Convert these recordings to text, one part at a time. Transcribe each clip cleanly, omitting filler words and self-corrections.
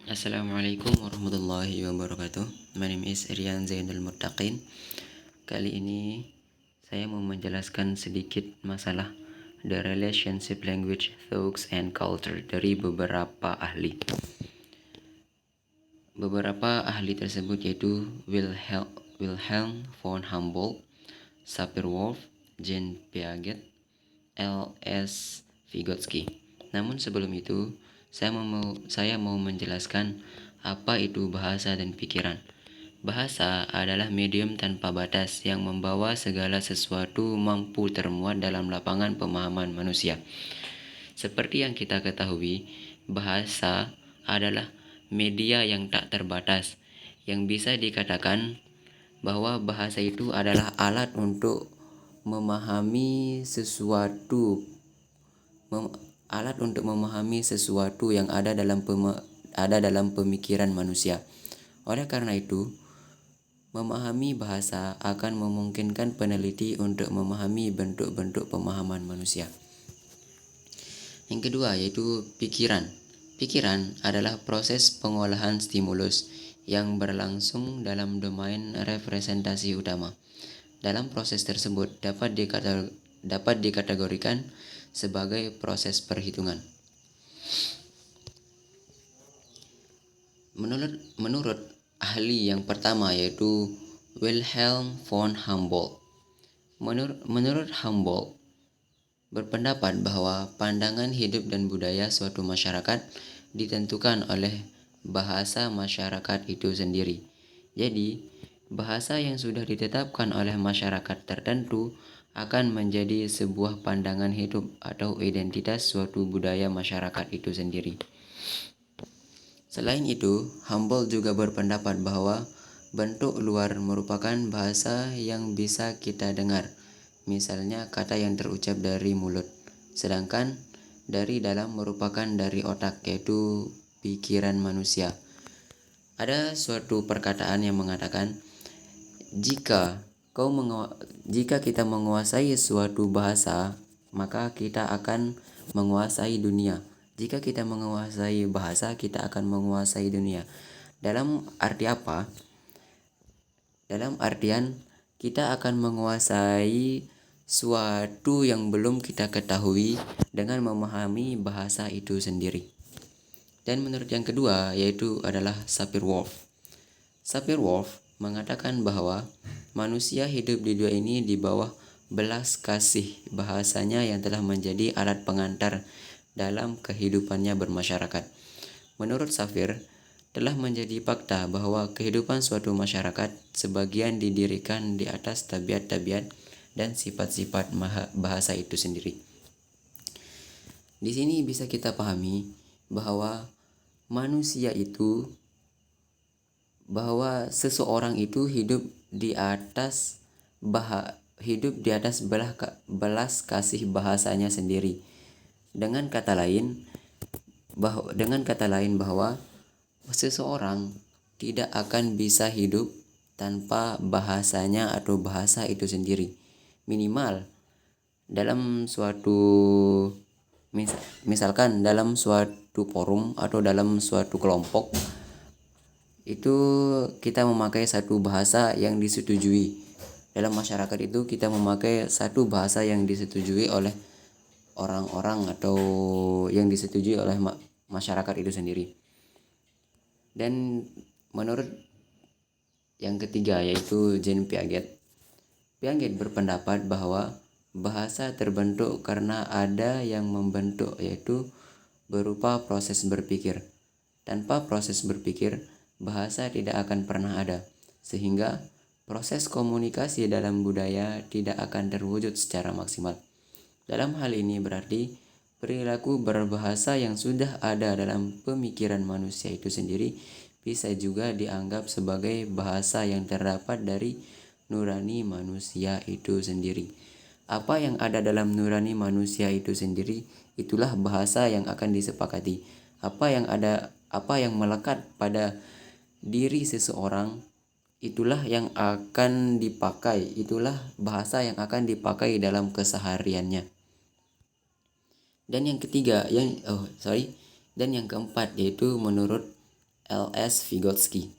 Assalamualaikum warahmatullahi wabarakatuh. My name is Rian Zainul Muttaqin. Kali ini saya mau menjelaskan sedikit masalah The Relationship Language, Thoughts and Culture dari beberapa ahli. Beberapa ahli tersebut yaitu Wilhelm von Humboldt, Sapir-Whorf, Jean Piaget, L.S. Vygotsky. Namun sebelum itu, saya mau menjelaskan apa itu bahasa dan pikiran. Bahasa adalah medium tanpa batas yang membawa segala sesuatu mampu termuat dalam lapangan pemahaman manusia. Seperti yang kita ketahui, bahasa adalah media yang tak terbatas, yang bisa dikatakan bahwa bahasa itu adalah alat untuk memahami sesuatu yang ada dalam pemikiran manusia. Oleh karena itu, memahami bahasa akan memungkinkan peneliti untuk memahami bentuk-bentuk pemahaman manusia. Yang kedua yaitu pikiran. Pikiran adalah proses pengolahan stimulus yang berlangsung dalam domain representasi utama. Dalam proses tersebut dapat dikategorikan sebagai proses perhitungan. Menurut ahli yang pertama yaitu Wilhelm von Humboldt. Menurut Humboldt berpendapat bahwa pandangan hidup dan budaya suatu masyarakat ditentukan oleh bahasa masyarakat itu sendiri. Jadi, bahasa yang sudah ditetapkan oleh masyarakat tertentu akan menjadi sebuah pandangan hidup atau identitas suatu budaya masyarakat itu sendiri. Selain itu, Humboldt juga berpendapat bahwa bentuk luar merupakan bahasa yang bisa kita dengar, misalnya kata yang terucap dari mulut, sedangkan dari dalam merupakan dari otak, yaitu pikiran manusia. Ada suatu perkataan yang mengatakan, jika kita menguasai suatu bahasa, maka kita akan menguasai dunia. Jika kita menguasai bahasa, kita akan menguasai dunia. Dalam arti apa? Dalam artian kita akan menguasai suatu yang belum kita ketahui dengan memahami bahasa itu sendiri. Dan menurut yang kedua yaitu adalah Sapir-Whorf. Sapir-Whorf mengatakan bahwa manusia hidup di dunia ini di bawah belas kasih bahasanya yang telah menjadi alat pengantar dalam kehidupannya bermasyarakat. Menurut Sapir, telah menjadi fakta bahwa kehidupan suatu masyarakat sebagian didirikan di atas tabiat-tabiat dan sifat-sifat bahasa itu sendiri. Di sini bisa kita pahami bahwa seseorang itu hidup di atas belas kasih bahasanya sendiri. Dengan kata lain bahwa seseorang tidak akan bisa hidup tanpa bahasanya atau bahasa itu sendiri. Minimal dalam misalkan dalam suatu forum atau dalam suatu kelompok itu kita memakai satu bahasa yang disetujui. Dalam masyarakat itu kita memakai satu bahasa yang disetujui oleh orang-orang atau yang disetujui oleh masyarakat itu sendiri. Dan menurut yang ketiga yaitu Jean Piaget. Piaget berpendapat bahwa bahasa terbentuk karena ada yang membentuk, yaitu berupa proses berpikir. Tanpa proses berpikir, bahasa tidak akan pernah ada, sehingga proses komunikasi dalam budaya tidak akan terwujud secara maksimal. Dalam hal ini berarti perilaku berbahasa yang sudah ada dalam pemikiran manusia itu sendiri bisa juga dianggap sebagai bahasa yang terdapat dari nurani manusia itu sendiri. Apa yang ada dalam nurani manusia itu sendiri, itulah bahasa yang akan disepakati. Apa yang melekat pada diri seseorang, itulah yang akan dipakai. Itulah bahasa yang akan dipakai dalam kesehariannya. Dan yang keempat yaitu menurut L.S. Vygotsky.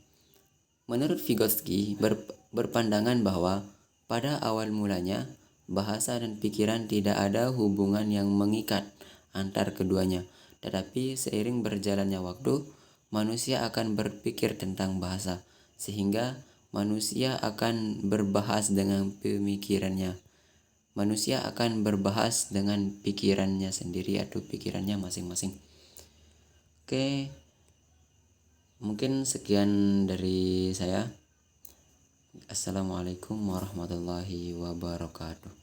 Menurut Vygotsky, berpandangan bahwa pada awal mulanya bahasa dan pikiran tidak ada hubungan yang mengikat antar keduanya, tetapi seiring berjalannya waktu, manusia akan berpikir tentang bahasa, sehingga manusia akan berbahas dengan pemikirannya. Manusia akan berbahas dengan pikirannya sendiri atau pikirannya masing-masing. Oke, mungkin sekian dari saya. Assalamualaikum warahmatullahi wabarakatuh.